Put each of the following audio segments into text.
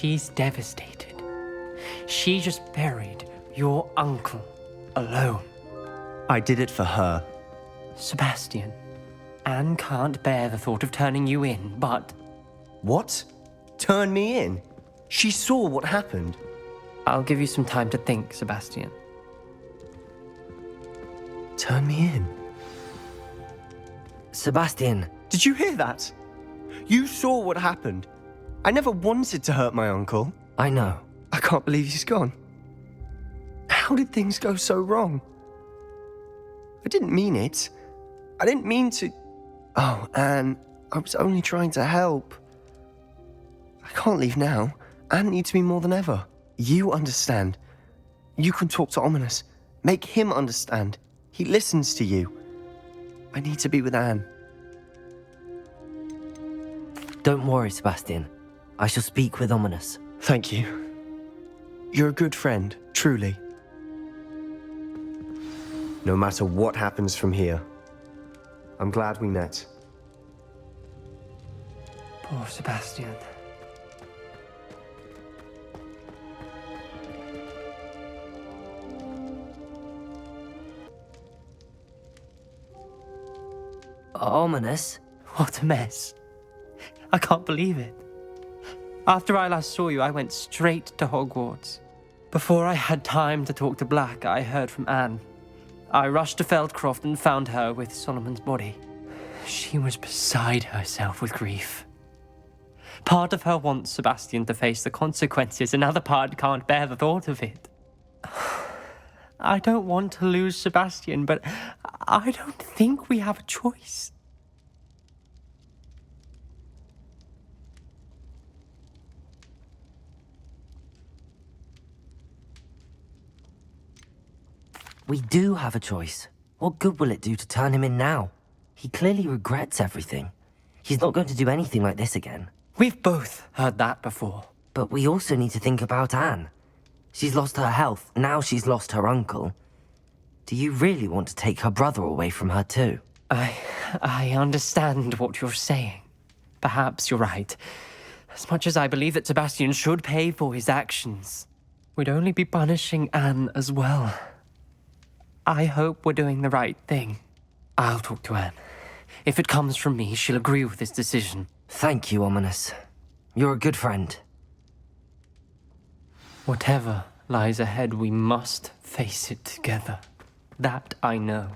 She's devastated. She just buried your uncle alone. I did it for her. Sebastian, Anne can't bear the thought of turning you in, but... What? Turn me in? She saw what happened. I'll give you some time to think, Sebastian. Turn me in? Sebastian. Did you hear that? You saw what happened. I never wanted to hurt my uncle. I know. I can't believe he's gone. How did things go so wrong? I didn't mean it. I didn't mean to... Oh, Anne, I was only trying to help. I can't leave now. Anne needs me more than ever. You understand. You can talk to Ominous. Make him understand. He listens to you. I need to be with Anne. Don't worry, Sebastian. I shall speak with Ominous. Thank you. You're a good friend, truly. No matter what happens from here, I'm glad we met. Poor Sebastian. Ominous? What a mess. I can't believe it. After I last saw you, I went straight to Hogwarts. Before I had time to talk to Black, I heard from Anne. I rushed to Feldcroft and found her with Solomon's body. She was beside herself with grief. Part of her wants Sebastian to face the consequences, another part can't bear the thought of it. I don't want to lose Sebastian, but I don't think we have a choice. We do have a choice. What good will it do to turn him in now? He clearly regrets everything. He's not going to do anything like this again. We've both heard that before. But we also need to think about Anne. She's lost her health, now she's lost her uncle. Do you really want to take her brother away from her too? I understand what you're saying. Perhaps you're right. As much as I believe that Sebastian should pay for his actions, we'd only be punishing Anne as well. I hope we're doing the right thing. I'll talk to Anne. If it comes from me, she'll agree with this decision. Thank you, Ominous. You're a good friend. Whatever lies ahead, we must face it together. That I know.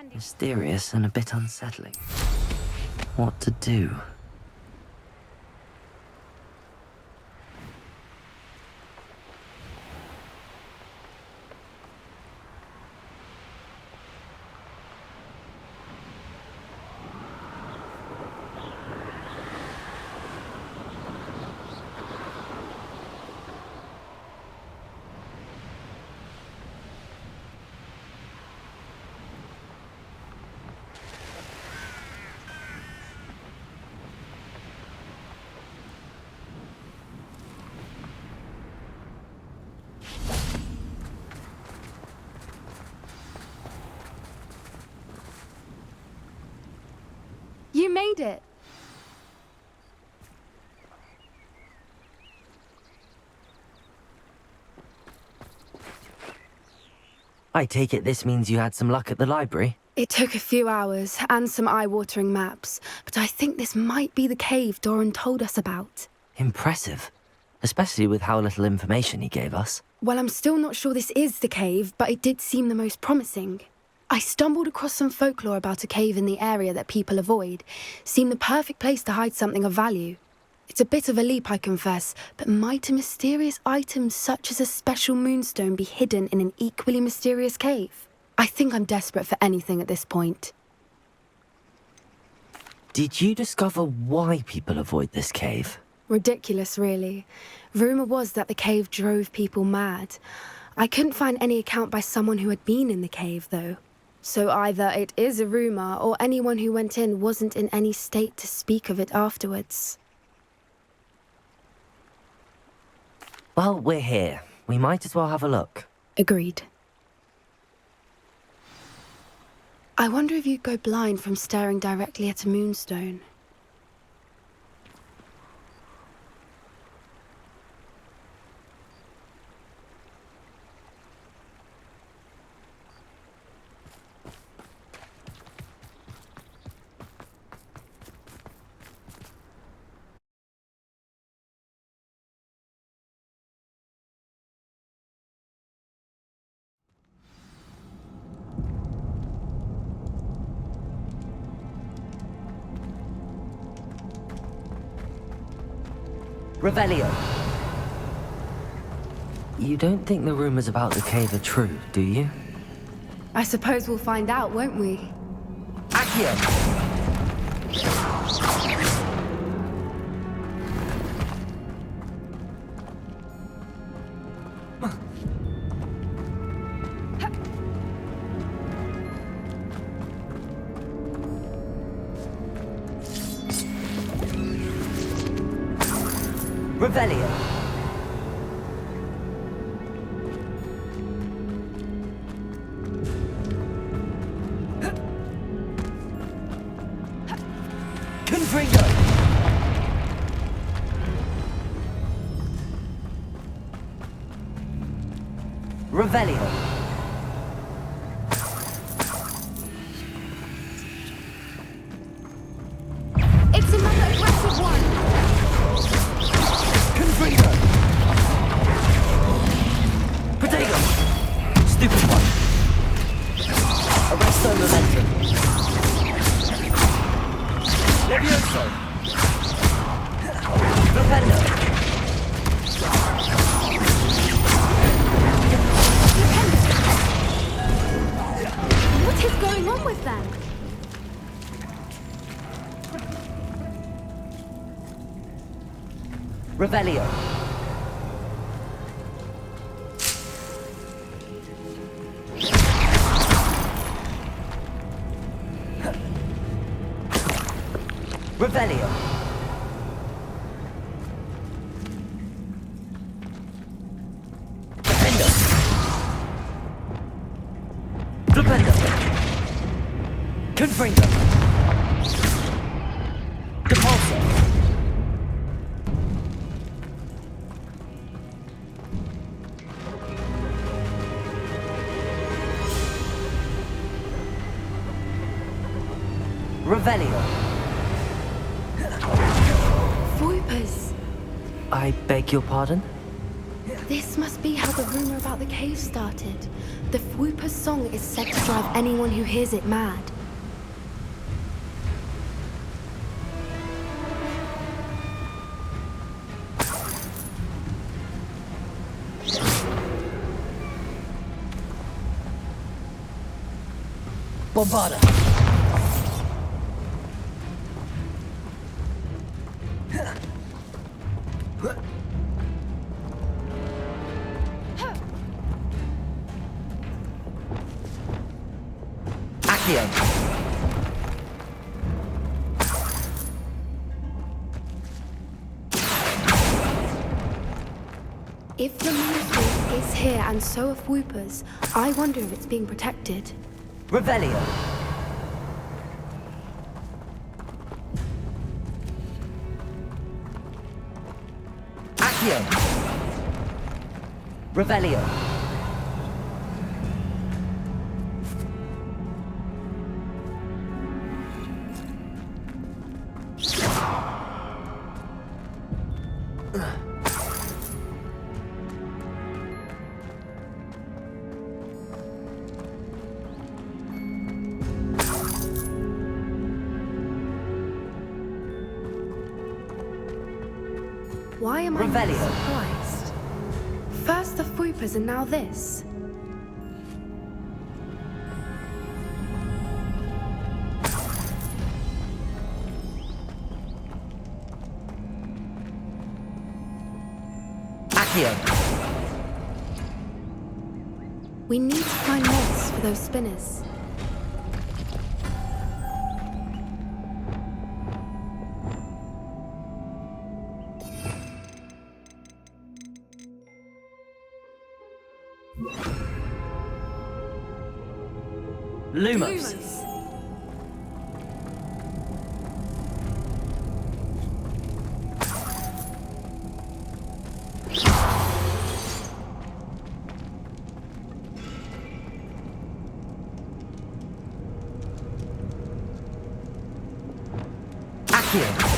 Mysterious and a bit unsettling. What to do? You made it! I take it this means you had some luck at the library? It took a few hours and some eye-watering maps, but I think this might be the cave Doran told us about. Impressive. Especially with how little information he gave us. Well, I'm still not sure this is the cave, but it did seem the most promising. I stumbled across some folklore about a cave in the area that people avoid. Seemed the perfect place to hide something of value. It's a bit of a leap, I confess, but might a mysterious item such as a special moonstone be hidden in an equally mysterious cave? I think I'm desperate for anything at this point. Did you discover why people avoid this cave? Ridiculous, really. Rumour was that the cave drove people mad. I couldn't find any account by someone who had been in the cave, though. So either it is a rumour, or anyone who went in wasn't in any state to speak of it afterwards. Well, we're here. We might as well have a look. Agreed. I wonder if you'd go blind from staring directly at a moonstone. Revelio! You don't think the rumors about the cave are true, do you? I suppose we'll find out, won't we? Accio! Revelio! Confringo! Revelio! It's another aggressive one! Confringo! Protego! Stupid one! Arresto momentum! Levioso! Propendo! What is going on with them? Revelio! Revelio! Defendo! Defendo! Confringo! Depulso! Revelio! Voipers. I beg your pardon? This must be how the rumor about the cave started. The Whooper's song is said to drive anyone who hears it mad. Bombarda. Accio. If the moon is here and so are Whoopers, I wonder if it's being protected. Revelio. Accio. Revelio. Why am I not Revelio. surprised? First the Whoopers and now this. Accio. We need to find moths for those spinners. Lumos. Accio.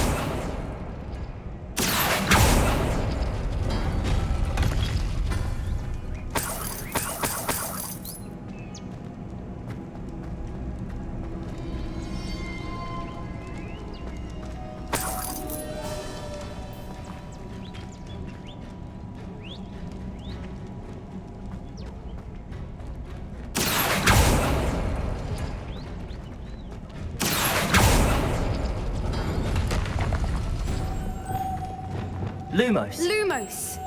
Lumos. Lumos!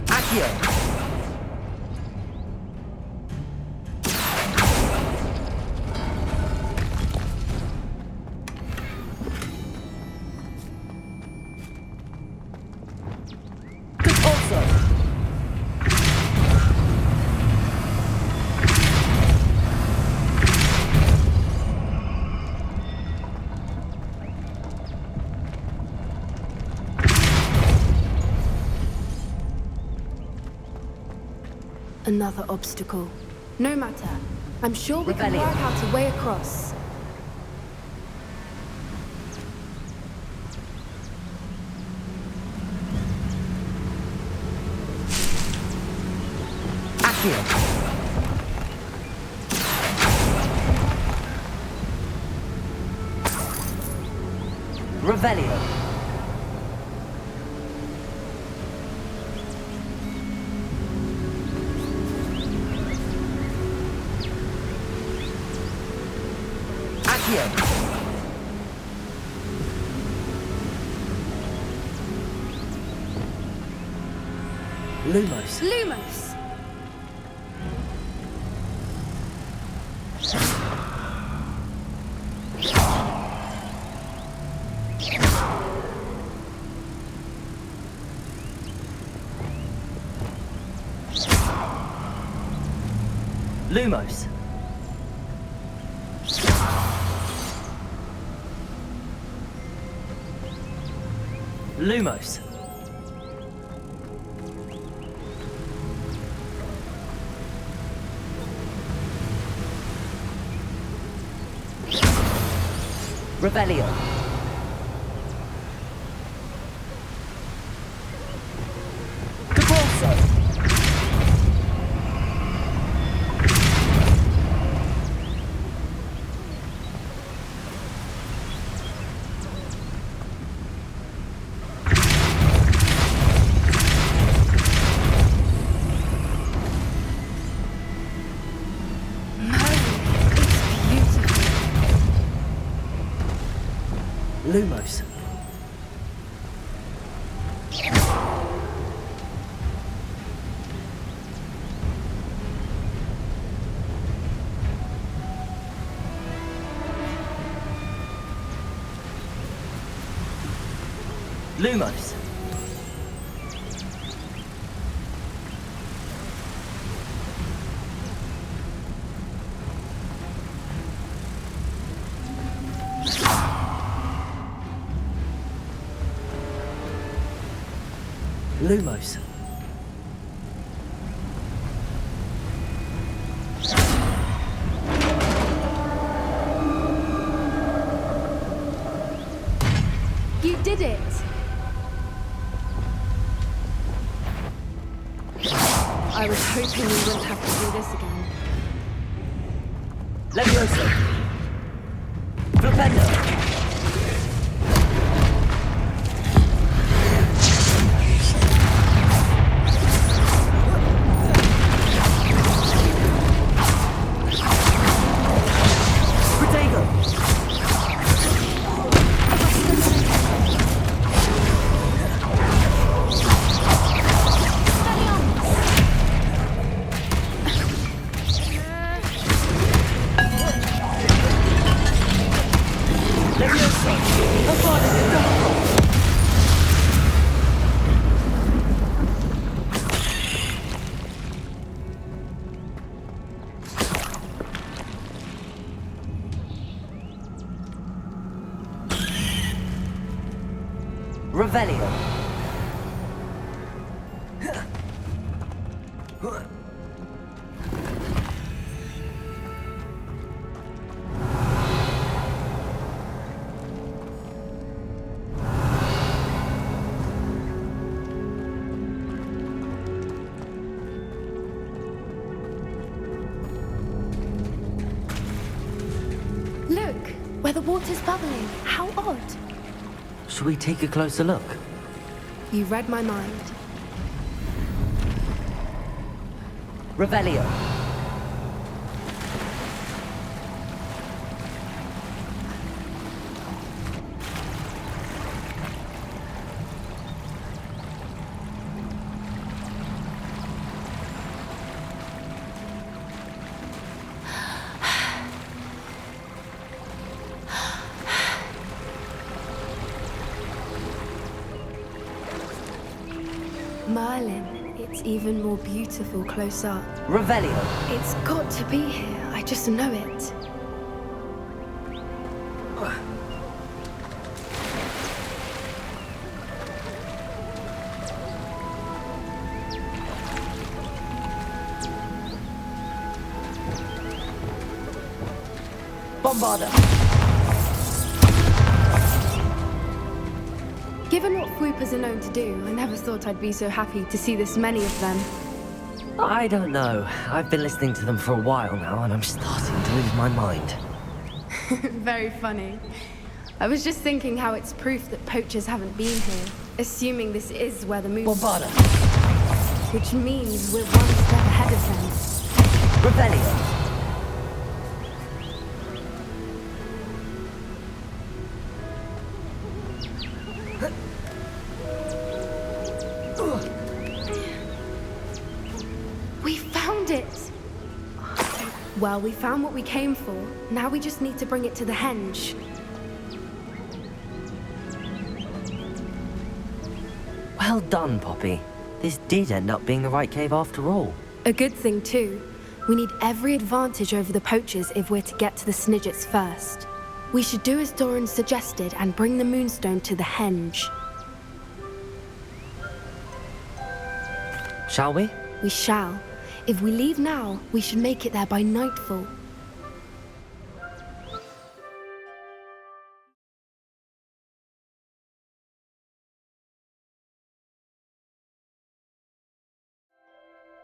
Accio. Also. Another obstacle. No matter. I'm sure we can Revelio. work out a way across. Accio. Revelio. Accio. Lumos. Lumos! Lumos. Lumos. Revelio. Caborso. Lumos. Lumos. Lumos. You did it! I was hoping we wouldn't have to do this again. Levioso. Flipendo. Revelio. Look, where the water's bubbling. How odd. Should we take a closer look? You read my mind. Revelio. Merlin, it's even more beautiful close up. Revelio. It's got to be here, I just know it. Bombarda. Given what Fwoopas are known to do, I never thought I'd be so happy to see this many of them. I don't know. I've been listening to them for a while now, and I'm starting to lose my mind. Very funny. I was just thinking how it's proof that poachers haven't been here, assuming this is where the moon... Bombarda. Which means we're one step ahead of them. Revelio. We found it! Well, we found what we came for. Now we just need to bring it to the henge. Well done, Poppy. This did end up being the right cave after all. A good thing, too. We need every advantage over the poachers if we're to get to the Snidgets first. We should do as Doran suggested and bring the Moonstone to the henge. Shall we? We shall. If we leave now, we should make it there by nightfall.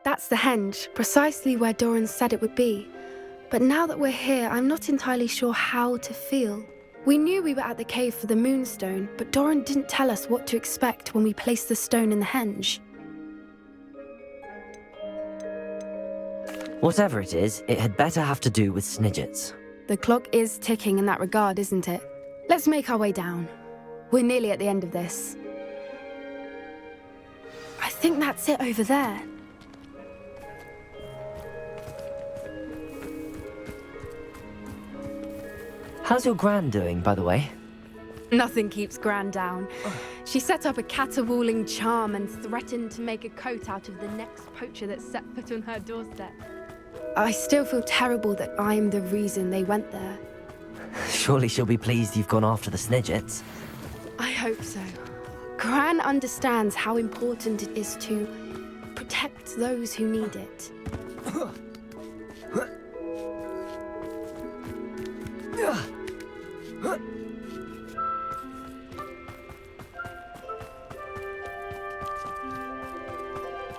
That's the henge, precisely where Doran said it would be. But now that we're here, I'm not entirely sure how to feel. We knew we were at the cave for the moonstone, but Doran didn't tell us what to expect when we placed the stone in the henge. Whatever it is, it had better have to do with Snidgets. The clock is ticking in that regard, isn't it? Let's make our way down. We're nearly at the end of this. I think that's it over there. How's your Gran doing, by the way? Nothing keeps Gran down. She set up a caterwauling charm and threatened to make a coat out of the next poacher that set foot on her doorstep. I still feel terrible that I'm the reason they went there. Surely she'll be pleased you've gone after the Snidgets. I hope so. Gran understands how important it is to protect those who need it.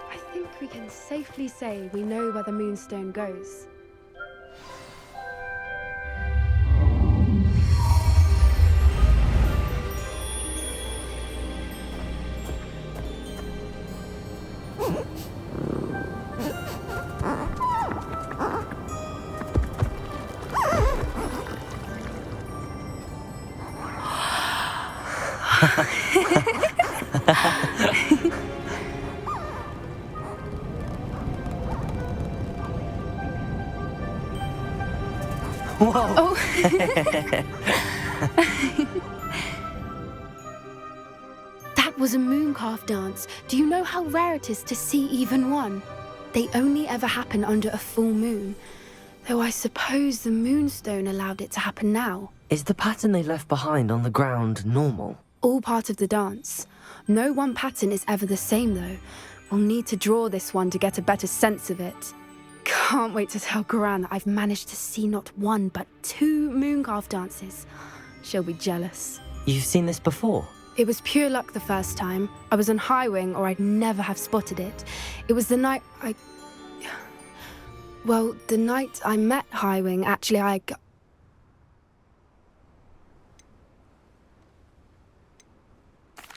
I think we can safely say we know where the moonstone goes. Whoa! Oh. That was a mooncalf dance. Do you know how rare it is to see even one? They only ever happen under a full moon. Though I suppose the moonstone allowed it to happen now. Is the pattern they left behind on the ground normal? All part of the dance. No one pattern is ever the same, though. We'll need to draw this one to get a better sense of it. Can't wait to tell Gran that I've managed to see not one, but 2 mooncalf dances. She'll be jealous. You've seen this before? It was pure luck the first time. I was on Highwing, or I'd never have spotted it. It was the night the night I met Highwing, actually,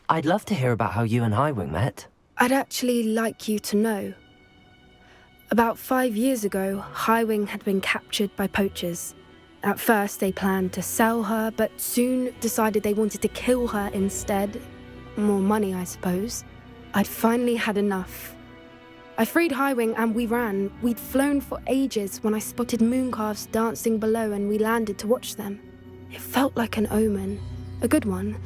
I'd love to hear about how you and Highwing met. I'd actually like you to know. About 5 years ago, Highwing had been captured by poachers. At first, they planned to sell her, but soon decided they wanted to kill her instead. More money, I suppose. I'd finally had enough. I freed Highwing and we ran. We'd flown for ages when I spotted mooncalves dancing below and we landed to watch them. It felt like an omen. A good one.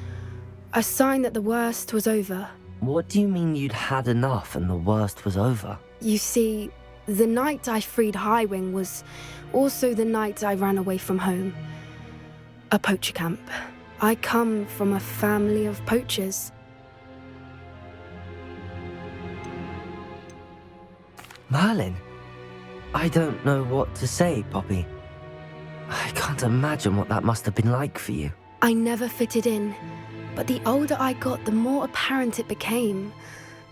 A sign that the worst was over. What do you mean you'd had enough and the worst was over? You see, the night I freed Highwing was also the night I ran away from home. A poacher camp. I come from a family of poachers. Merlin? I don't know what to say, Poppy. I can't imagine what that must have been like for you. I never fitted in, but the older I got, the more apparent it became.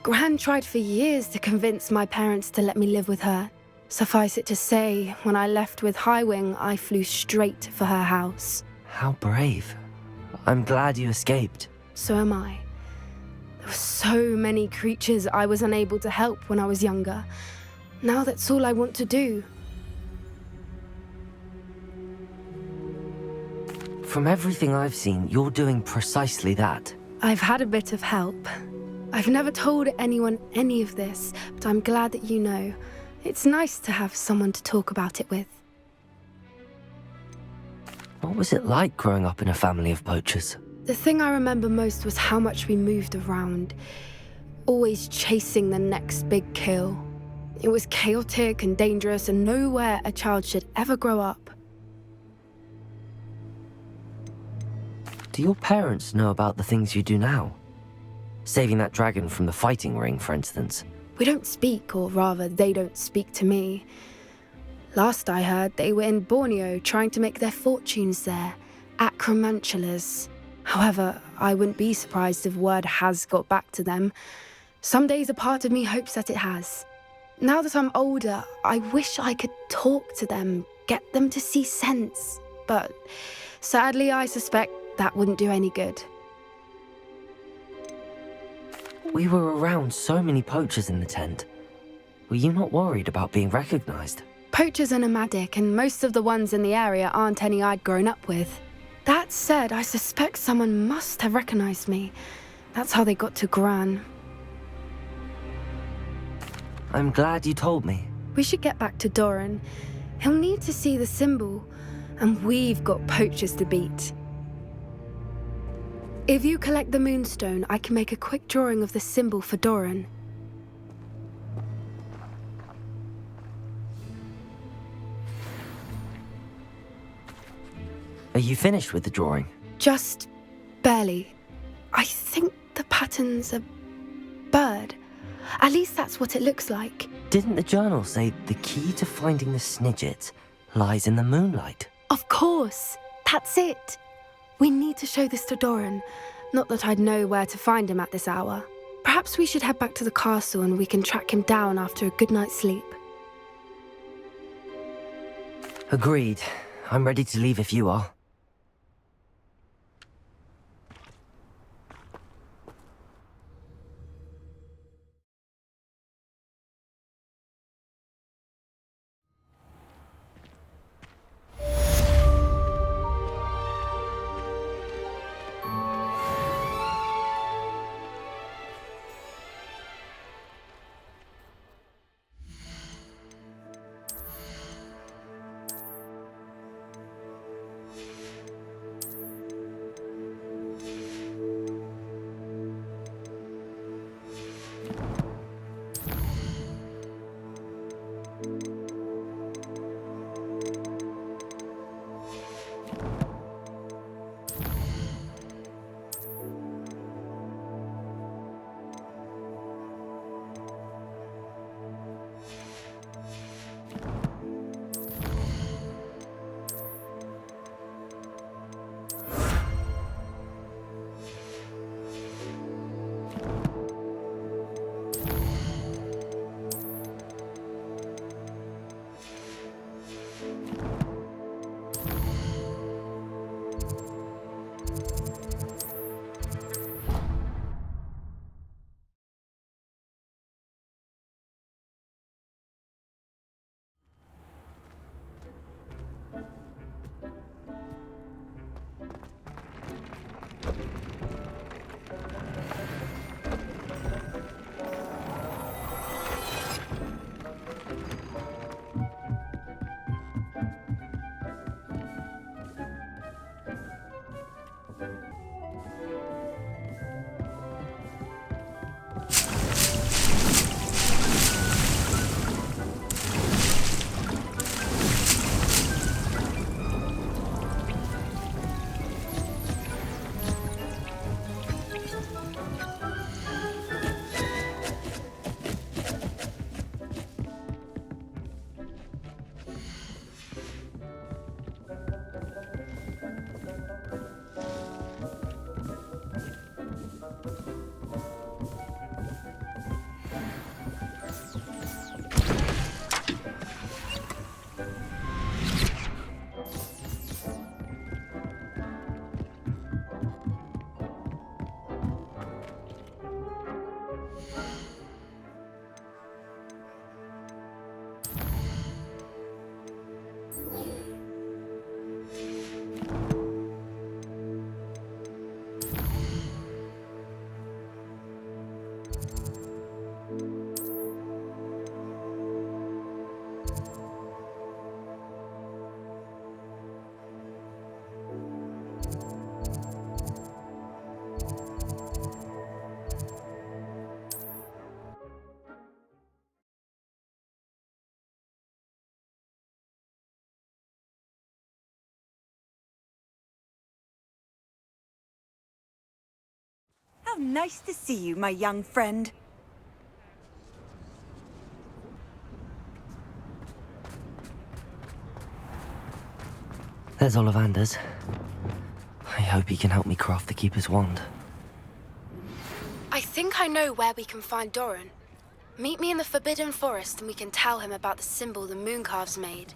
Gran tried for years to convince my parents to let me live with her. Suffice it to say, when I left with Highwing, I flew straight for her house. How brave. I'm glad you escaped. So am I. There were so many creatures I was unable to help when I was younger. Now that's all I want to do. From everything I've seen, you're doing precisely that. I've had a bit of help. I've never told anyone any of this, but I'm glad that you know. It's nice to have someone to talk about it with. What was it like growing up in a family of poachers? The thing I remember most was how much we moved around, always chasing the next big kill. It was chaotic and dangerous and nowhere a child should ever grow up. Do your parents know about the things you do now? Saving that dragon from the fighting ring, for instance. We don't speak, or rather, they don't speak to me. Last I heard, they were in Borneo trying to make their fortunes there, acromantulas. However, I wouldn't be surprised if word has got back to them. Some days a part of me hopes that it has. Now that I'm older, I wish I could talk to them, get them to see sense. But sadly, I suspect that wouldn't do any good. We were around so many poachers in the tent. Were you not worried about being recognized? Poachers are nomadic, and most of the ones in the area aren't any I'd grown up with. That said, I suspect someone must have recognized me. That's how they got to Gran. I'm glad you told me. We should get back to Doran. He'll need to see the symbol, and we've got poachers to beat. If you collect the moonstone, I can make a quick drawing of the symbol for Doran. Are you finished with the drawing? Just barely. I think the pattern's a bird. At least that's what it looks like. Didn't the journal say the key to finding the Snidget lies in the moonlight? Of course. That's it. We need to show this to Doran. Not that I'd know where to find him at this hour. Perhaps we should head back to the castle and we can track him down after a good night's sleep. Agreed. I'm ready to leave if you are. How nice to see you, my young friend. There's Ollivander's. I hope he can help me craft the Keeper's wand. I think I know where we can find Doran. Meet me in the Forbidden Forest and we can tell him about the symbol the Mooncalves made.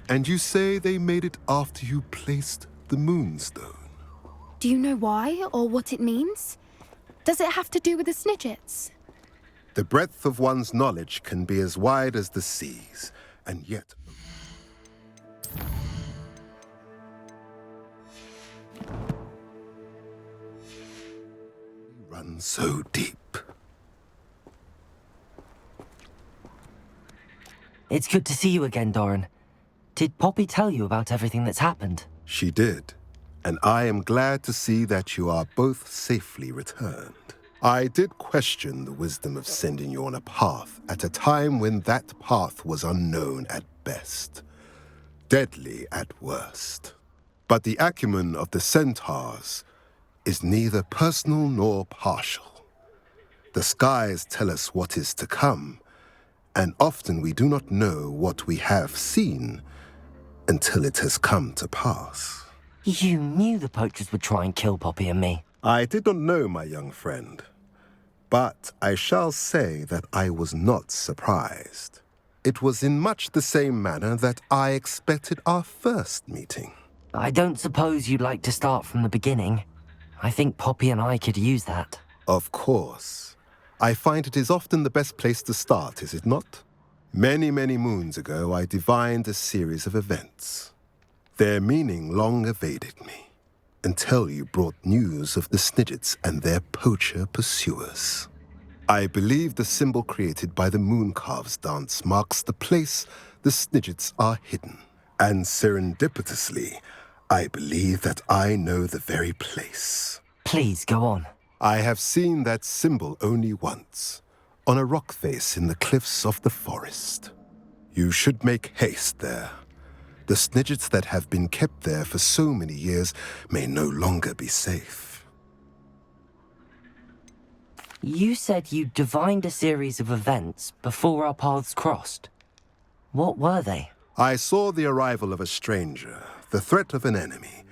And you say they made it after you placed the moonstone? Do you know why or what it means? Does it have to do with the Snidgets? The breadth of one's knowledge can be as wide as the seas, and yet... run so deep. It's good to see you again, Doran. Did Poppy tell you about everything that's happened? She did, and I am glad to see that you are both safely returned. I did question the wisdom of sending you on a path at a time when that path was unknown at best, deadly at worst. But the acumen of the Centaurs is neither personal nor partial. The skies tell us what is to come, and often we do not know what we have seen until it has come to pass. You knew the poachers would try and kill Poppy and me. I did not know, my young friend, but I shall say that I was not surprised. It was in much the same manner that I expected our first meeting. I don't suppose you'd like to start from the beginning. I think Poppy and I could use that. Of course. I find it is often the best place to start, is it not? Many, many moons ago, I divined a series of events. Their meaning long evaded me, until you brought news of the Snidgets and their poacher pursuers. I believe the symbol created by the Mooncalves dance marks the place the Snidgets are hidden. And serendipitously, I believe that I know the very place. Please, go on. I have seen that symbol only once, on a rock face in the cliffs of the forest. You should make haste there. The Snidgets that have been kept there for so many years may no longer be safe. You said you divined a series of events before our paths crossed. What were they? I saw the arrival of a stranger, the threat of an enemy,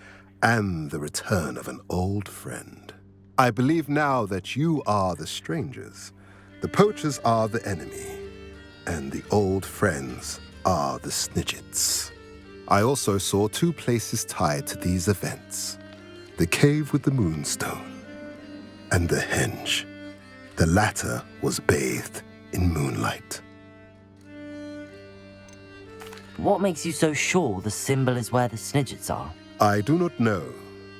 and the return of an old friend. I believe now that you are the strangers. The poachers are the enemy, and the old friends are the Snidgets. I also saw two places tied to these events: the cave with the moonstone and the henge. The latter was bathed in moonlight. What makes you so sure the symbol is where the Snidgets are? I do not know.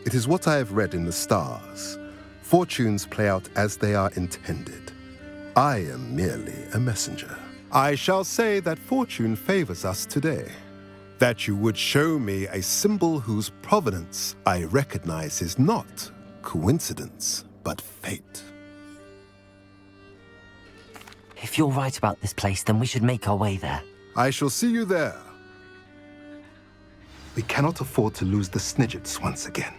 It is what I have read in the stars. Fortunes play out as they are intended. I am merely a messenger. I shall say that fortune favors us today. That you would show me a symbol whose provenance I recognize is not coincidence, but fate. If you're right about this place, then we should make our way there. I shall see you there. We cannot afford to lose the Snidgets once again.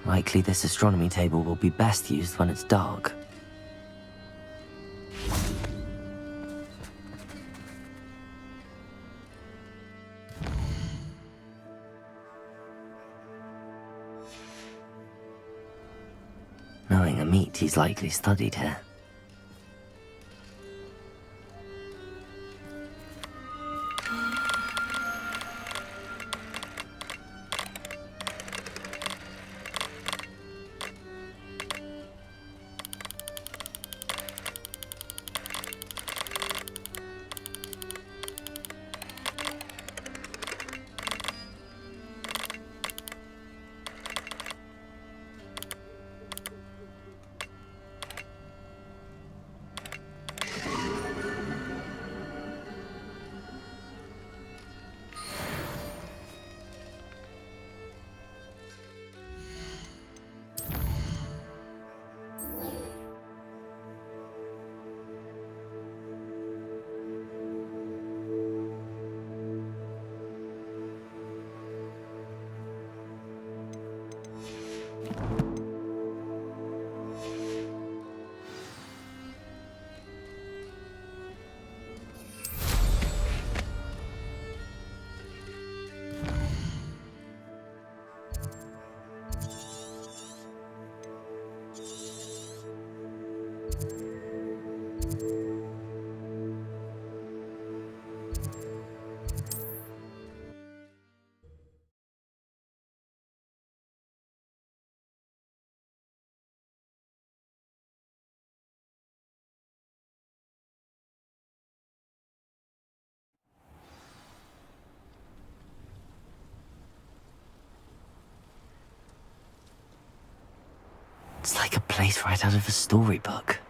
Likely this astronomy table will be best used when it's dark. Knowing Amit, he's likely studied here. It's like a place right out of a storybook.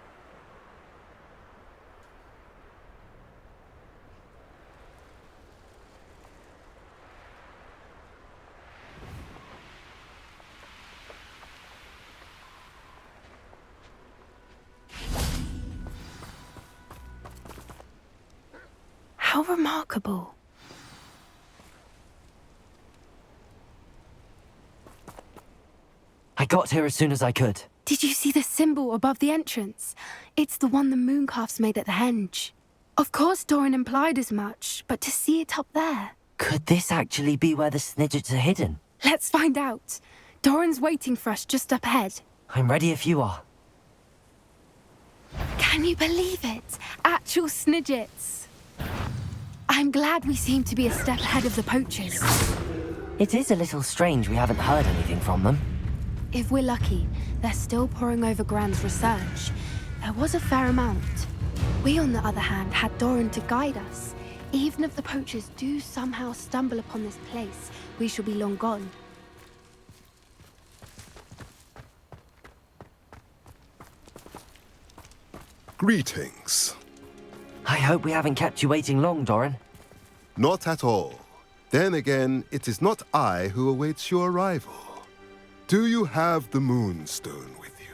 How remarkable. I got here as soon as I could. Did you see the symbol above the entrance? It's the one the mooncalfs made at the henge. Of course Doran implied as much, but to see it up there... Could this actually be where the Snidgets are hidden? Let's find out. Doran's waiting for us just up ahead. I'm ready if you are. Can you believe it? Actual Snidgets. I'm glad we seem to be a step ahead of the poachers. It is a little strange we haven't heard anything from them. If we're lucky, they're still poring over Gran's research. There was a fair amount. We, on the other hand, had Doran to guide us. Even if the poachers do somehow stumble upon this place, we shall be long gone. Greetings. I hope we haven't kept you waiting long, Doran. Not at all. Then again, it is not I who awaits your arrival. Do you have the Moonstone with you?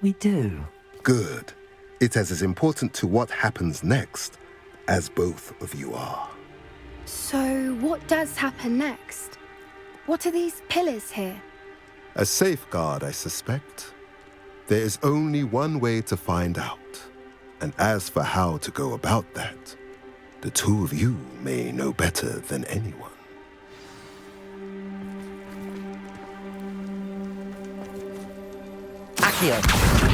We do. Good. It is as important to what happens next as both of you are. So, what does happen next? What are these pillars here? A safeguard, I suspect. There is only one way to find out. And as for how to go about that, the two of you may know better than anyone. Accio!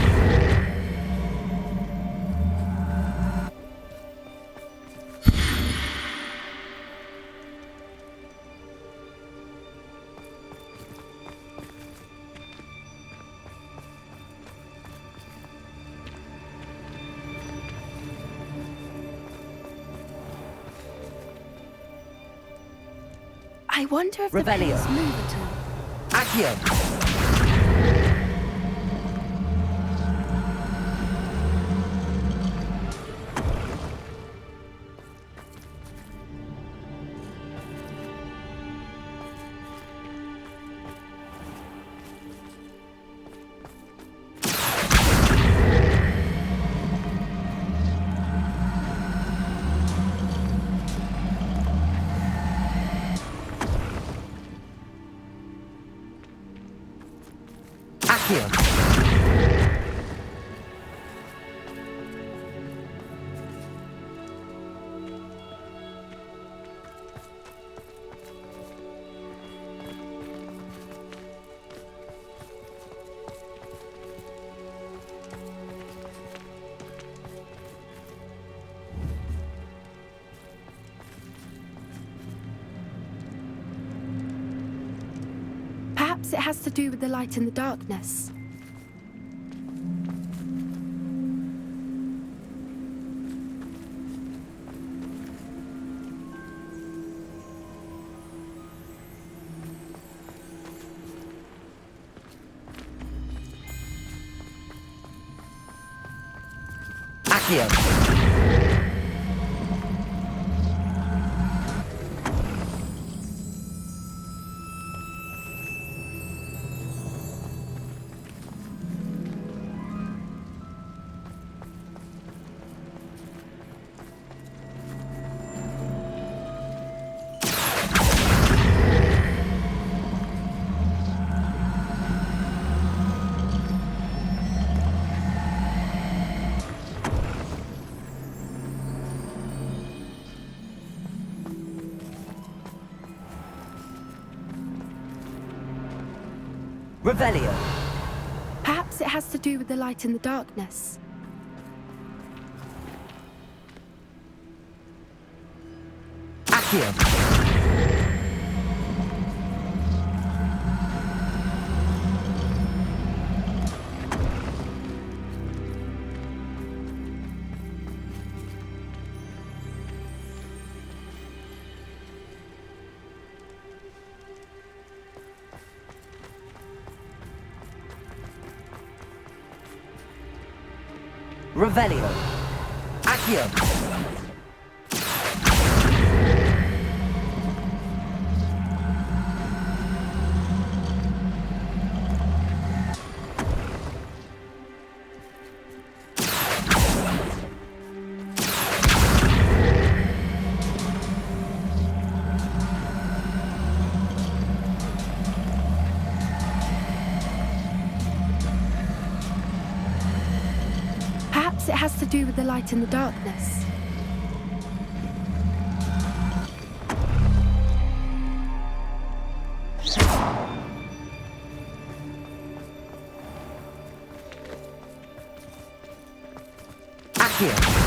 I wonder if Revelio. the pace move at all. Accio! Accio! Perhaps it has to do with the light in the darkness. Accio! Revelio! Perhaps it has to do with the light in the darkness. Accio! Revelio! Accio! Perhaps it has to do with the light in the darkness. Accio!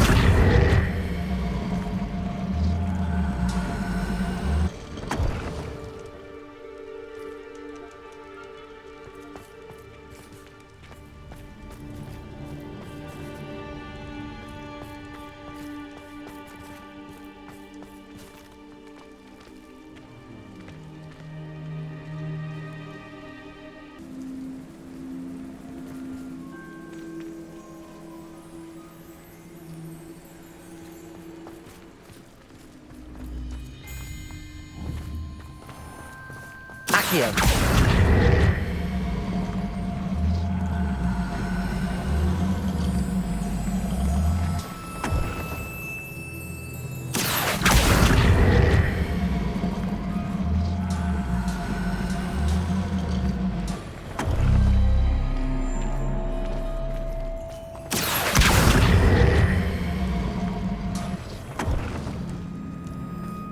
Accio!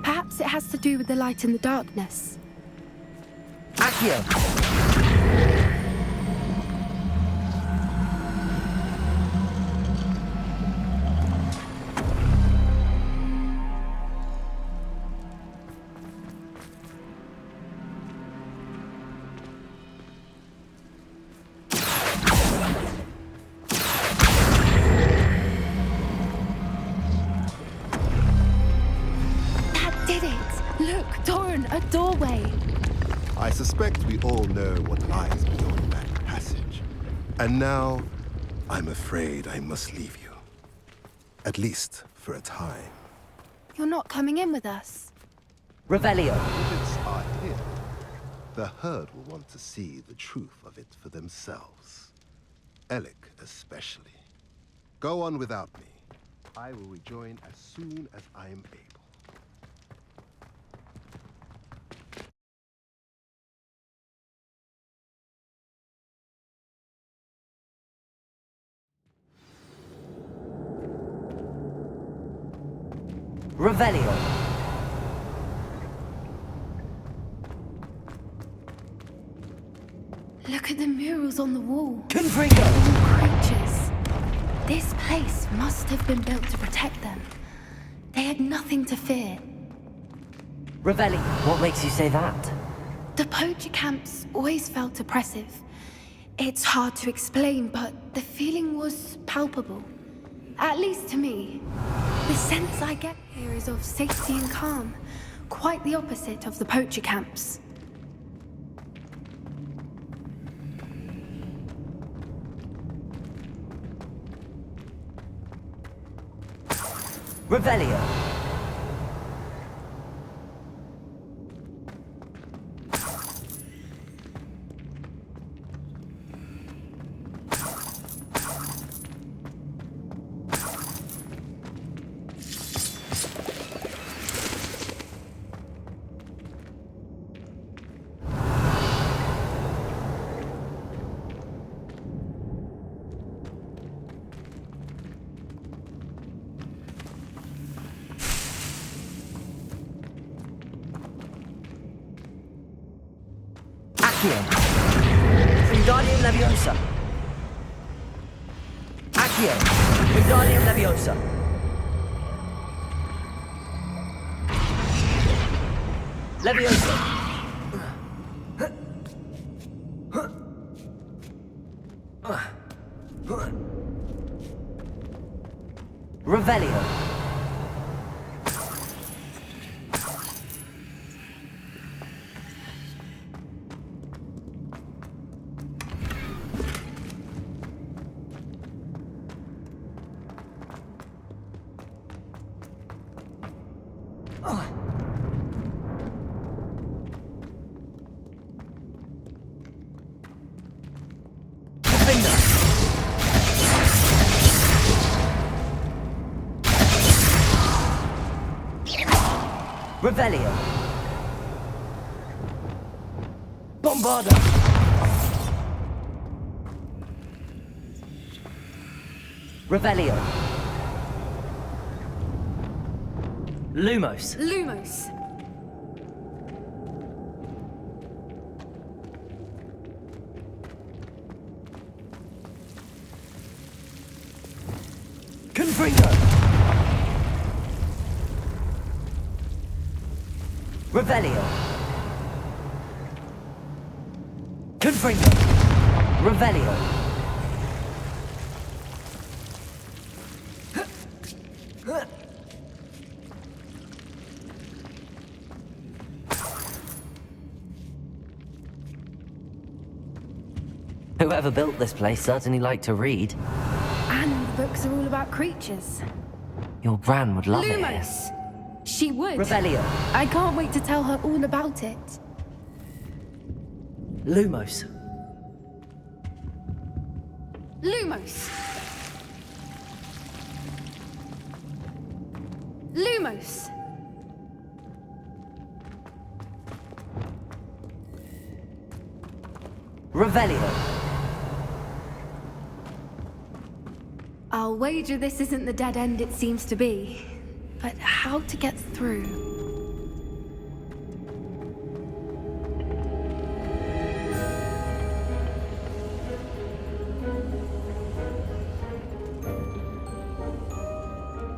Perhaps it has to do with the light in the darkness. Accio! That did it! Look, Torrent, A doorway. I suspect we all know what lies beyond that passage. And now, I'm afraid I must leave you. At least for a time. You're not coming in with us. Revelio. If it's our here, the herd will want to see the truth of it for themselves. Alec especially. Go on without me. I will rejoin as soon as I am able. Revelio. Look at the murals on the wall. Confringo. Creatures. This place must have been built to protect them. They had nothing to fear. Revelio. What makes you say that? The poacher camps always felt oppressive. It's hard to explain, but the feeling was palpable. At least to me. The sense I get here is of safety and calm. Quite the opposite of the poacher camps. Revelio. Wingardium Leviosa. Accio. Wingardium Leviosa. Leviosa. Revelio. Revelio. Bombarda. Revelio. Lumos. Lumos. Confringo. Revelio. Confringo. Revelio. Whoever built this place certainly liked to read. And the books are all about creatures. Your Bran would love it. Lumos. She would. Revelio. I can't wait to tell her all about it. Lumos. Lumos. Lumos. Revelio. I'll wager this isn't the dead end it seems to be. But how to get through?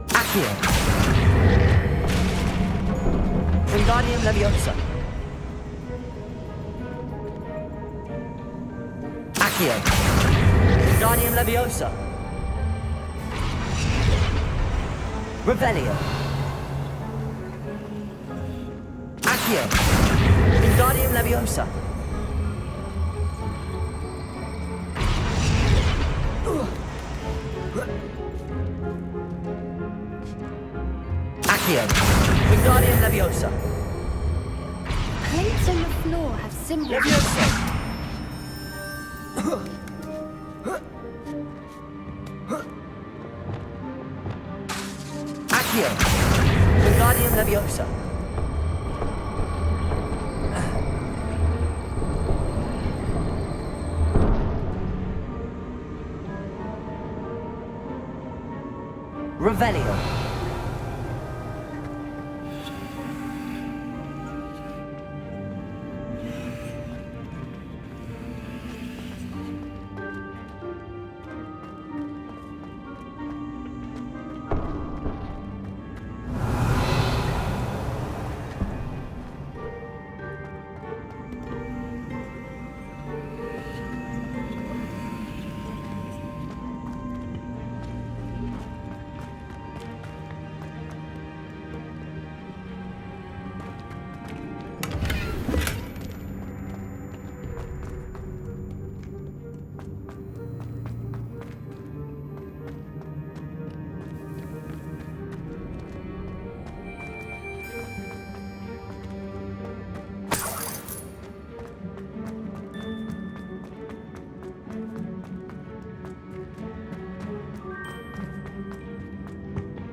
Accio. Wingardium Leviosa. Accio. Wingardium Leviosa. Revelio. Accio! Wingardium Leviosa! Accio! Wingardium Leviosa! Plates on the floor have symbols. Leviosa! Accio! Wingardium Leviosa! Revelio!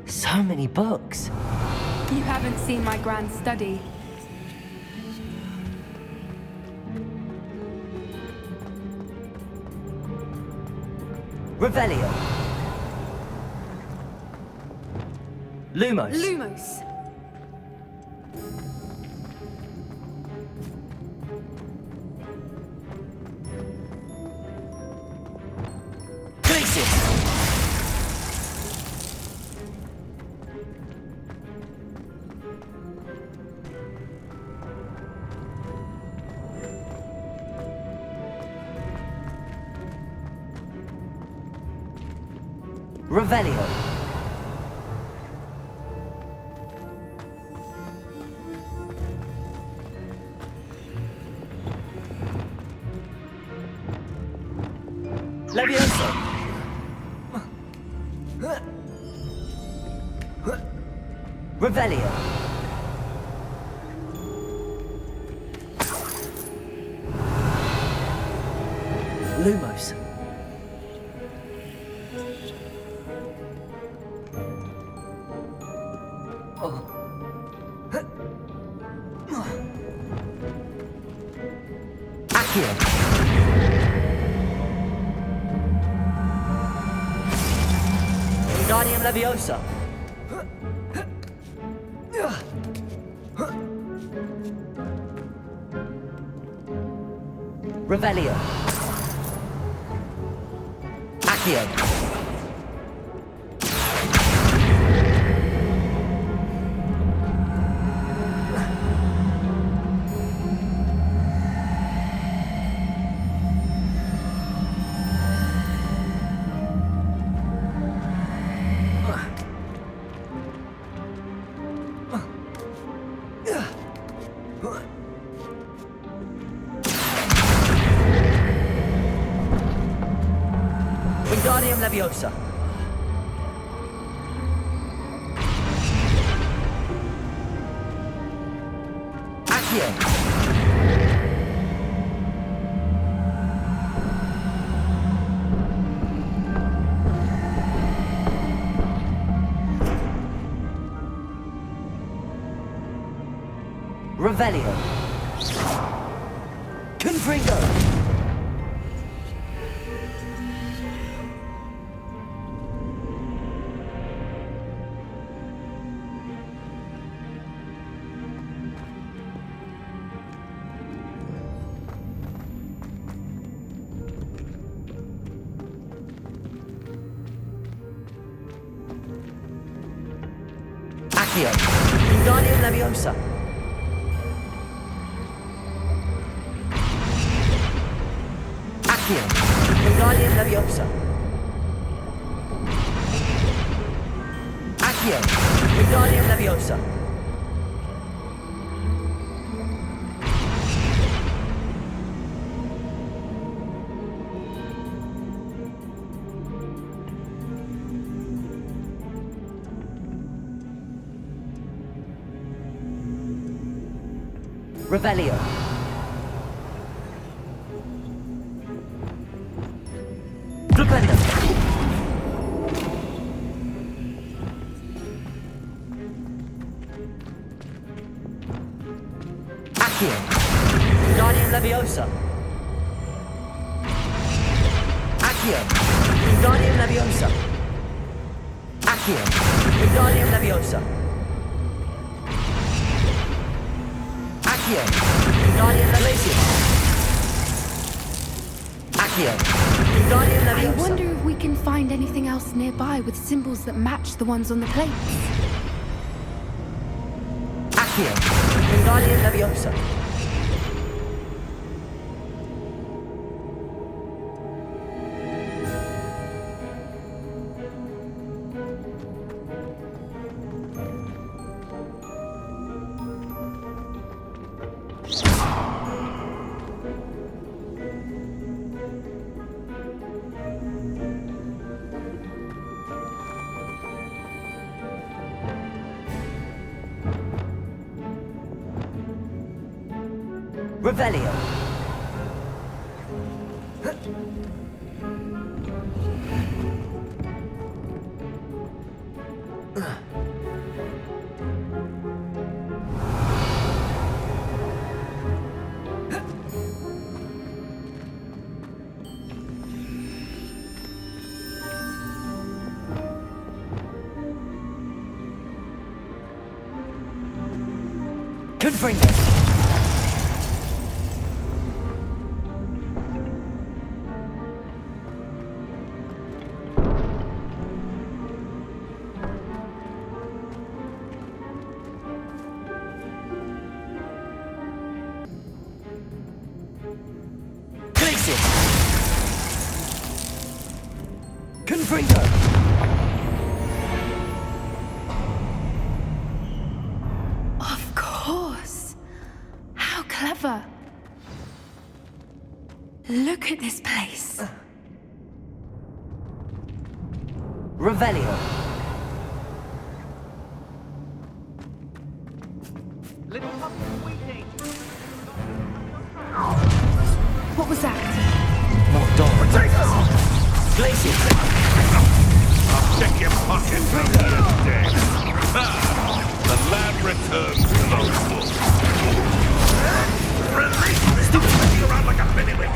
So many books. You haven't seen my grand study. Revelio. Lumos. Lumos. Glacis. Revelio. Levioso. Revelio. Lumos. Accio. Wingardium Leviosa. Revelio. Accio. Wingardium Leviosa. Accio. Revelio. Confringo. Accio. Wingardium Leviosa. Accio. Wingardium Leviosa. Accio. Wingardium Leviosa. Revelio. Flipendo. Accio. Guardian Leviosa. Accio. Guardian Leviosa. Accio. Guardian Leviosa. Accio. Guardian Leviosa. Accio. Guardian I Leviosa. wonder if we can find anything else nearby with symbols that match the ones on the plates. Accio. Guardian Leviosa. Revelio. Confringo. Confringo! Of course. How clever. Look at this place. Revelio. What was that? More doors. Glacier. I'll check your pocket for another day. The lad returns to the wolf. Release me! Stop flicking around like a bennywig!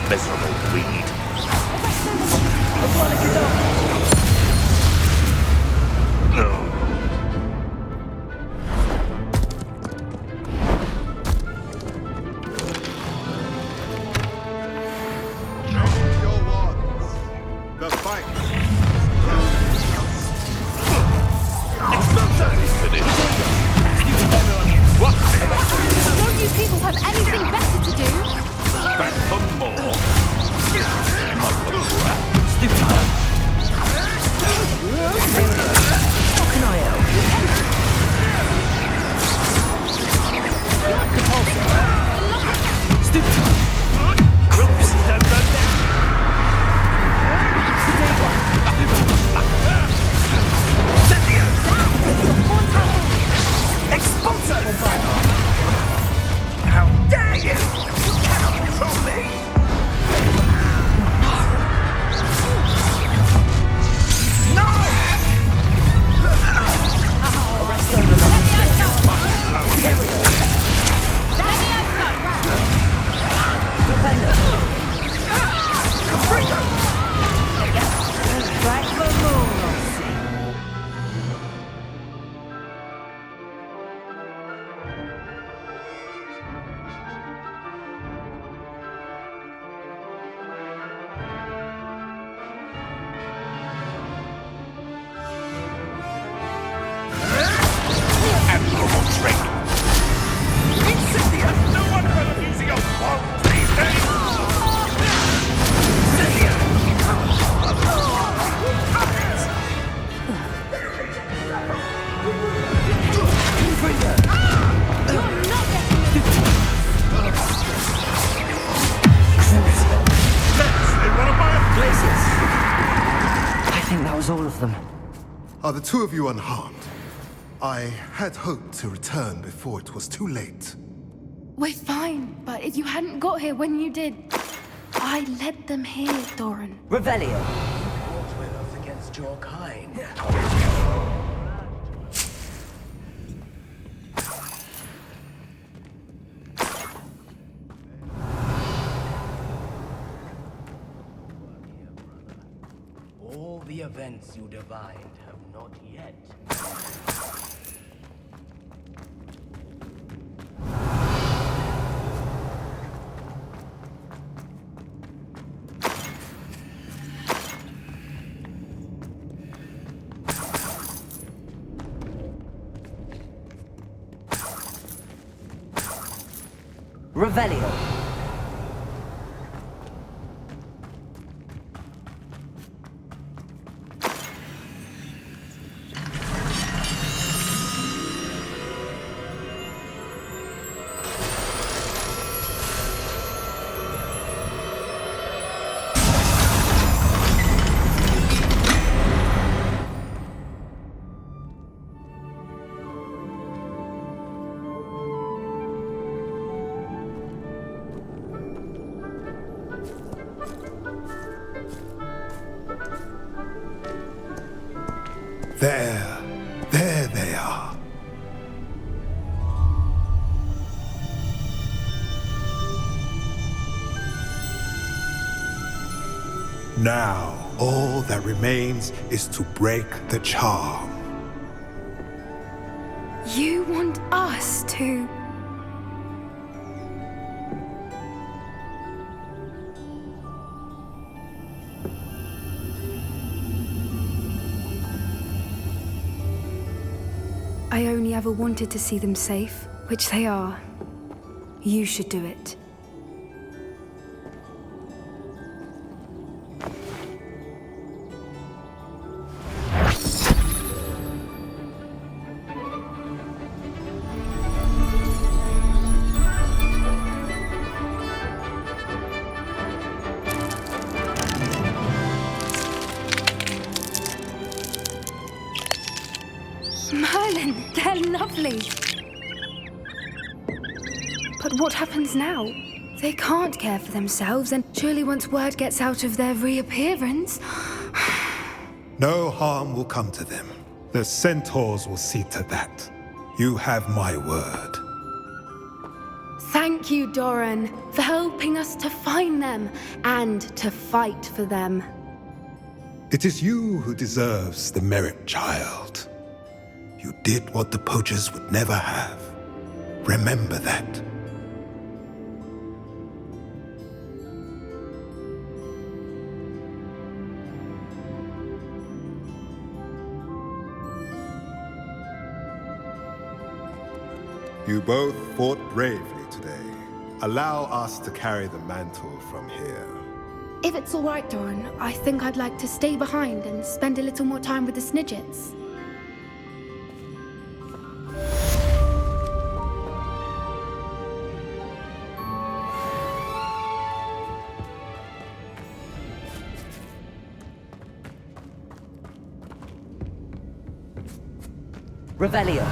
Miserable weed. No. Show me your wands. The fight think that was all of them. Are the two of you unharmed? I had hoped to return before it was too late. We're fine, but if you hadn't got here when you did, I led them here, Doran. Revelio. Fought with us against your kind. All the events you divined have not yet. Revelio. There they are. Now, all that remains is to break the charm. You want us to... I only ever wanted to see them safe, which they are. You should do it. Merlin, they're lovely. But what happens now? They can't care for themselves, and surely once word gets out of their reappearance... No harm will come to them. The Centaurs will see to that. You have my word. Thank you, Doran, for helping us to find them and to fight for them. It is you who deserves the merit, child. You did what the poachers would never have. Remember that. You both fought bravely today. Allow us to carry the mantle from here. If it's all right, Doran, I think I'd like to stay behind and spend a little more time with the Snidgets. Revelio.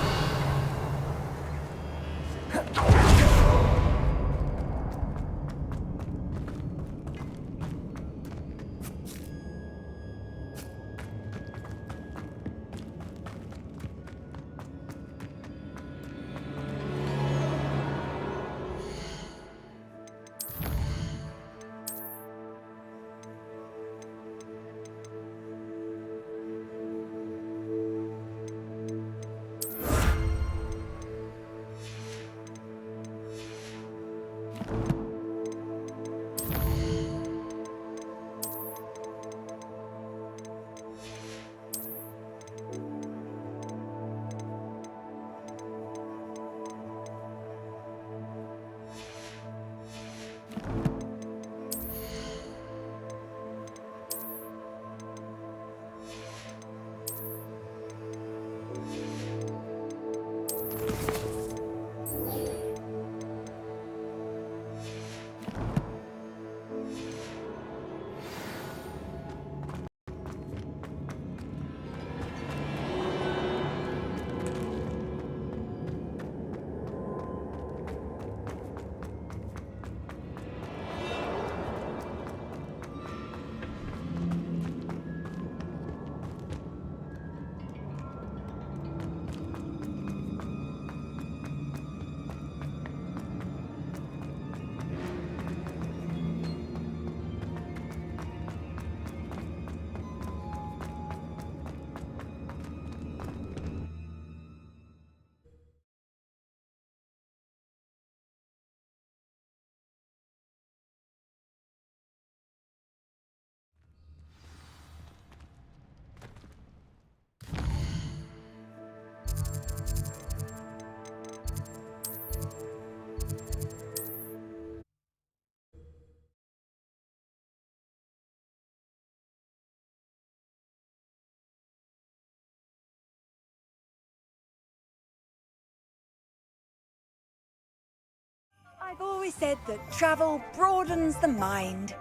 always said that travel broadens the mind.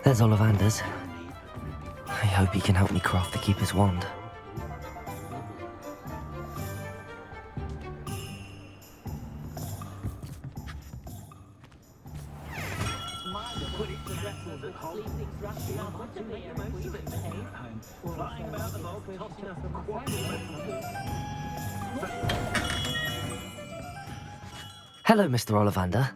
There's Ollivander's. I hope he can help me craft the Keeper's wand. Hello, Mr. Ollivander.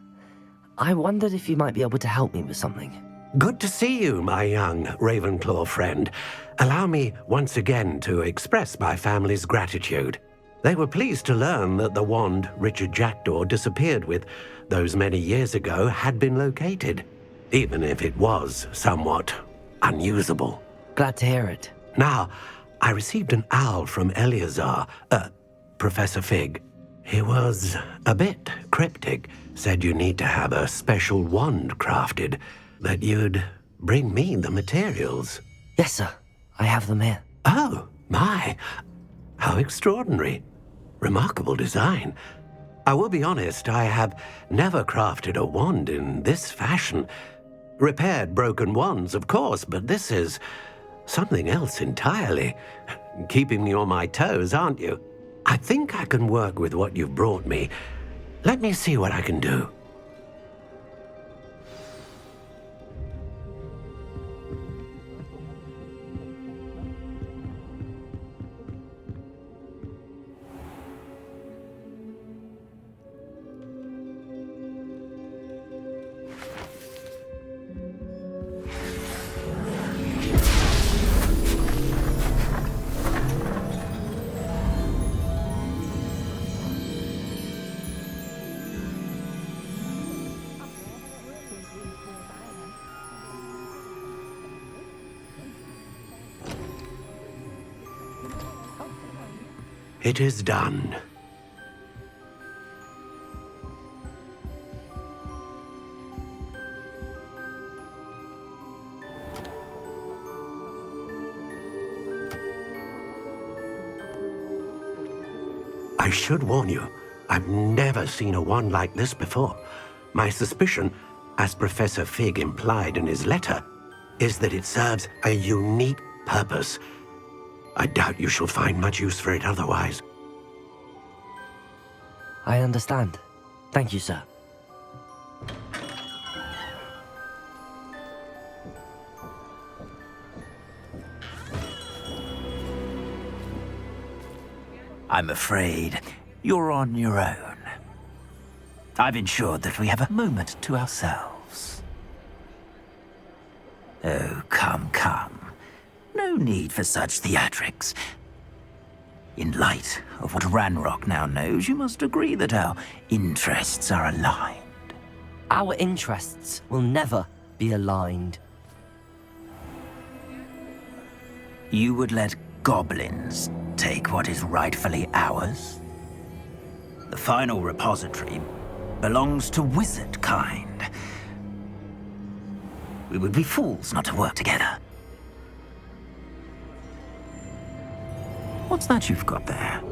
I wondered if you might be able to help me with something. Good to see you, my young Ravenclaw friend. Allow me once again to express my family's gratitude. They were pleased to learn that the wand Richard Jackdaw disappeared with those many years ago had been located, even if it was somewhat unusable. Glad to hear it. Now, I received an owl from Eleazar, Professor Fig. He was a bit cryptic, said you need to have a special wand crafted, that you'd bring me the materials. Yes, sir. I have them here. Oh, my. How extraordinary. Remarkable design. I will be honest, I have never crafted a wand in this fashion. Repaired broken wands, of course, but this is something else entirely. Keeping me on my toes, aren't you? I think I can work with what you've brought me. Let me see what I can do. It is done. I should warn you, I've never seen a wand like this before. My suspicion, as Professor Fig implied in his letter, is that it serves a unique purpose. I doubt you shall find much use for it otherwise. I understand. Thank you, sir. I'm afraid you're on your own. I've ensured that we have a moment to ourselves. Oh, come, come. No need for such theatrics. In light of what Ranrock now knows, you must agree that our interests are aligned. Our interests will never be aligned. You would let goblins take what is rightfully ours? The final repository belongs to wizard kind. We would be fools not to work together. What's that you've got there?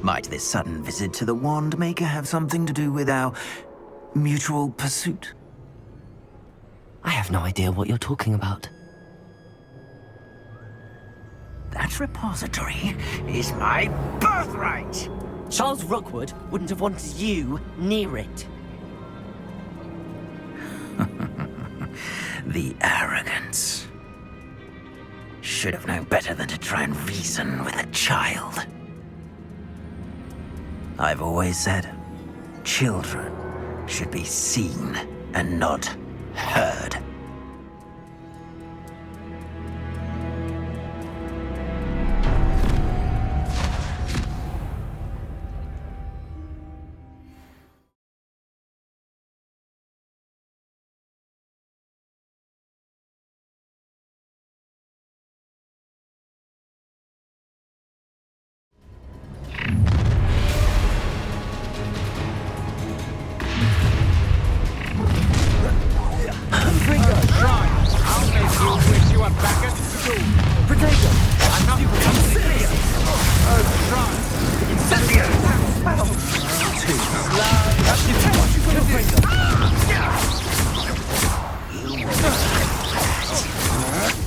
Might this sudden visit to the Wand Maker have something to do with our mutual pursuit? I have no idea what you're talking about. That repository is my birthright! Charles Rookwood wouldn't have wanted you near it. The arrogance. Should have known better than to try and reason with a child. I've always said, children should be seen and not heard.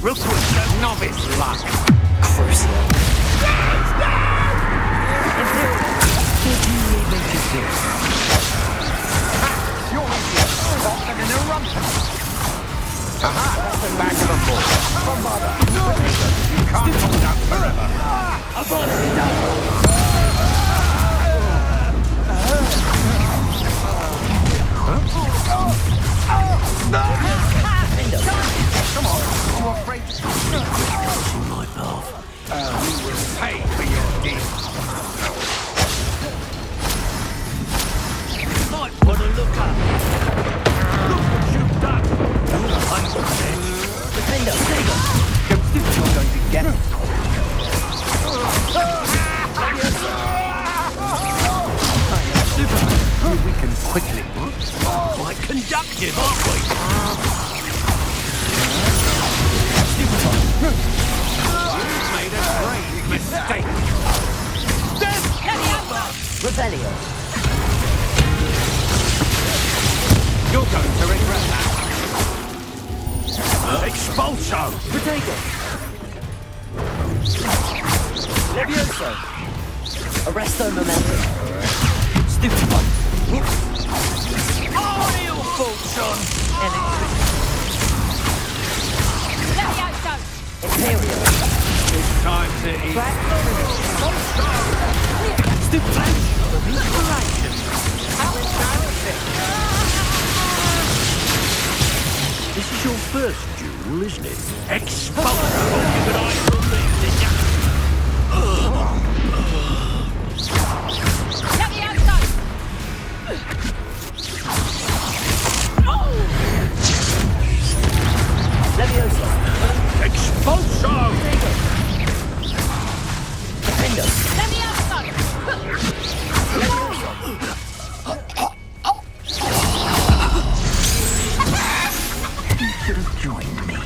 Recruit novice luck. Aha! Back to the floor. You can't hold out forever. Come on, you're afraid to my path. You will pay for your deeds. Might want to look up. Look what you've done. I'm on edge. Defender, don't think you're going to get it. Super. We can quickly. Quite conductive, aren't we? You've made a grave mistake. Rebellion. You're going to regret that. Expulso! Protego. Levioso. Arresto momentum. Stupid one. Oh, you fortune! Imperial. It's time to eat. Stupid flash. Inspiration. How embarrassing. This is your first duel, isn't it? Expulso! But I believe in you. Let me outside! Levioso. Expulso! Defender. Let me outside! You should have joined me.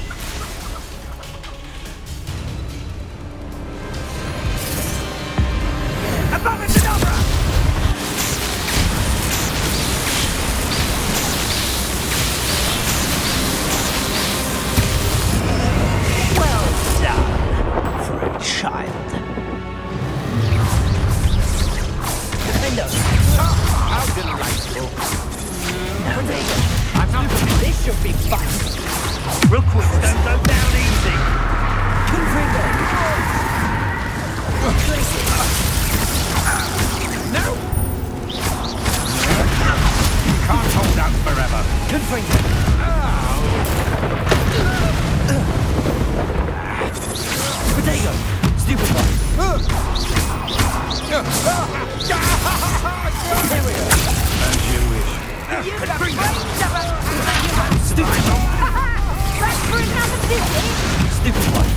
Well done for a child. Defender. How delightful. I'm not. This should be fun. Recruits don't go down easy. Confringo. No! You can't hold out forever. Confringo. Protego. Stupid one. As you wish. Stupid one. Back for another visit? Stupid one.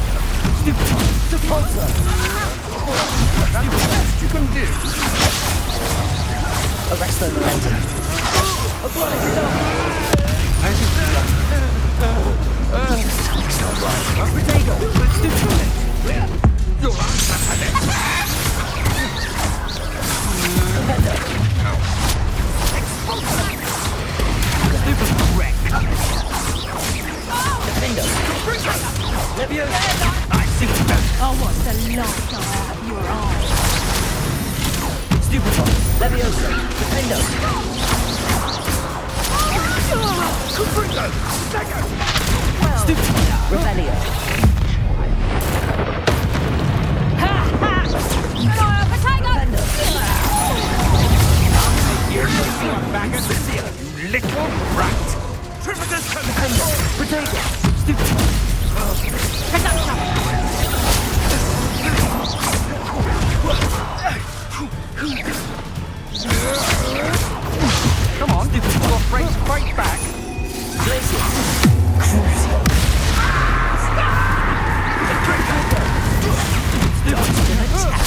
Stupid one. Sepultura. That's the best you can do. Arresto momentum. Something's not right. Protego. Stupid one. You'll answer for this. Stupid wreck. Defender. Leviosa. I see that. Oh, what the light out of your eyes. Stupid one. Leviosa. Defender. Stupid one. Rebellion. Ha ha! Potato! You little rat. Trivitus Defender. Protego. Stupid one. Come on, you're afraid to fight back. Glacier. Crucial. Dodged an attack.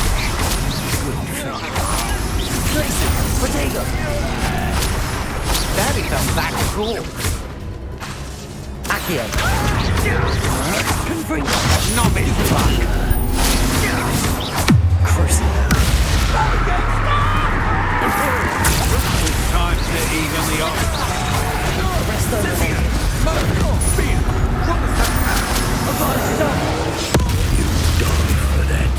Glacier. Protego. That is a back draw. Accio. Confringo. Novice luck. Crucial. Time to even the arm. Rest over me. Spear! What was that? You die for that.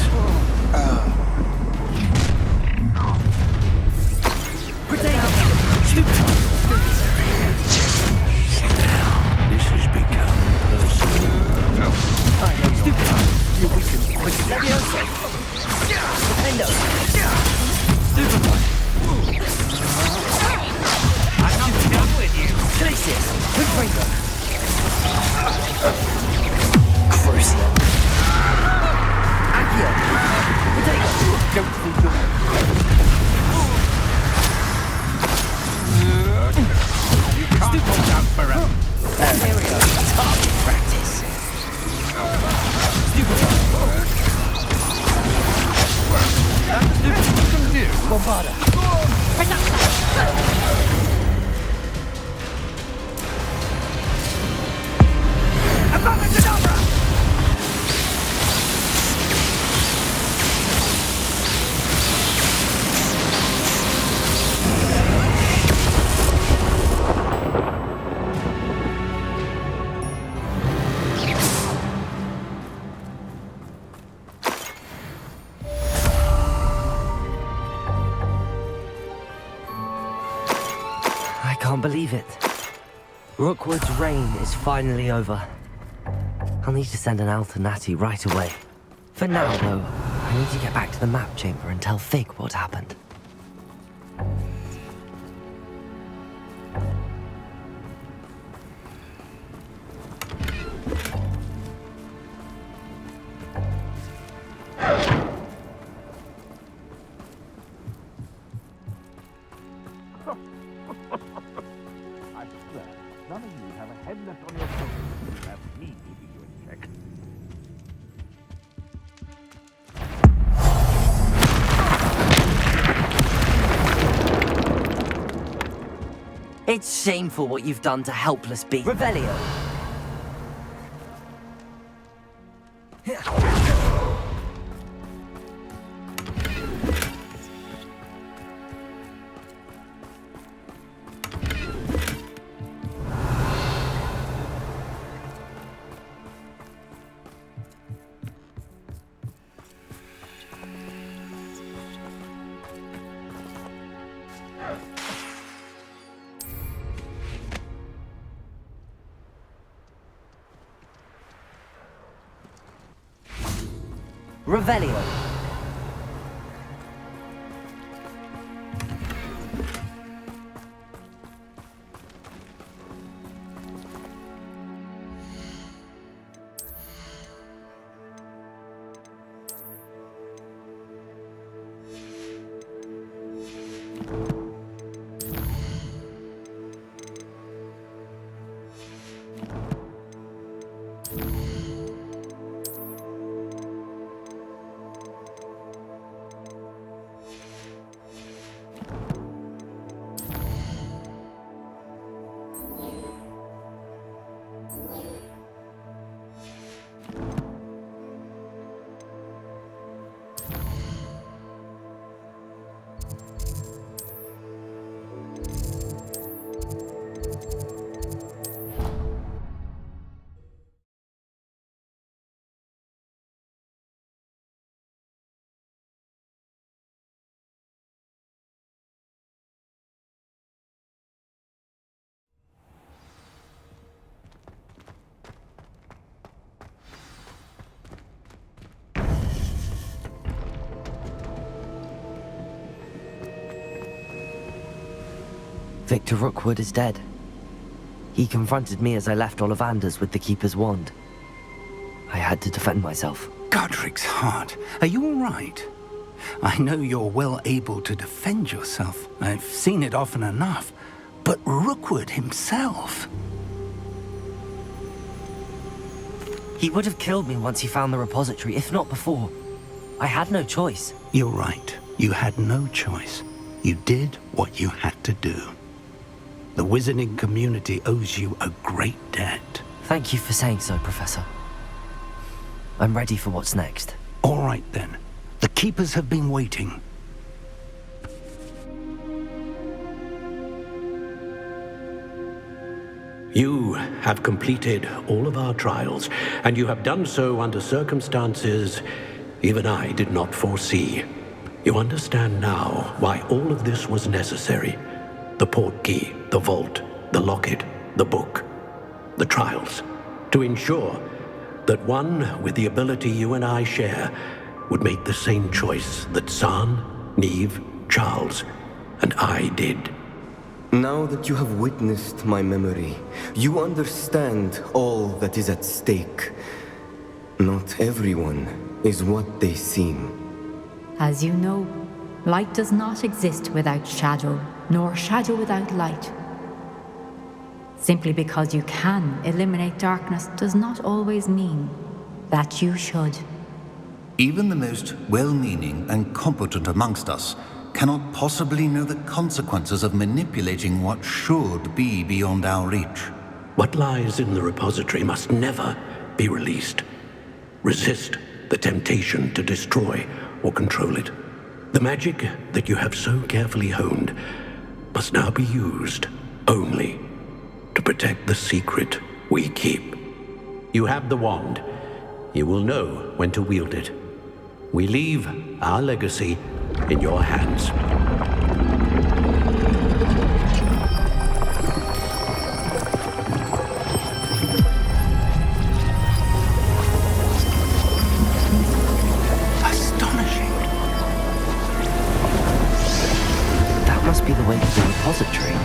This has become personal. You weaken quickly. Levioso. Defendo. I'm not done with you. Glacius. Quick breaker. Crucio. Accio. Potato. Don't think you're... You can't hold out forever. Here we go. Target practice. Bombarda. I can't believe it. Rookwood's reign is finally over. I'll need to send an Alternati right away. For now, though, I need to get back to the map chamber and tell Fig what happened. I swear, none of you have a head left on your shoulders. That's me keeping you in check. It's shameful what you've done to helpless beasts. Revelio! Revelio. Victor Rookwood is dead. He confronted me as I left Ollivander's with the Keeper's wand. I had to defend myself. Godric's heart. Are you all right? I know you're well able to defend yourself. I've seen it often enough. But Rookwood himself... He would have killed me once he found the repository, if not before. I had no choice. You're right. You had no choice. You did what you had to do. The wizarding community owes you a great debt. Thank you for saying so, Professor. I'm ready for what's next. All right, then. The Keepers have been waiting. You have completed all of our trials, and you have done so under circumstances even I did not foresee. You understand now why all of this was necessary. The portkey, the vault, the locket, the book, the trials. To ensure that one with the ability you and I share would make the same choice that San, Neve, Charles, and I did. Now that you have witnessed my memory, you understand all that is at stake. Not everyone is what they seem. As you know, light does not exist without shadow, nor shadow without light. Simply because you can eliminate darkness does not always mean that you should. Even the most well-meaning and competent amongst us cannot possibly know the consequences of manipulating what should be beyond our reach. What lies in the repository must never be released. Resist the temptation to destroy or control it. The magic that you have so carefully honed must now be used only to protect the secret we keep. You have the wand. You will know when to wield it. We leave our legacy in your hands. Astonishing. That must be the way to the repository.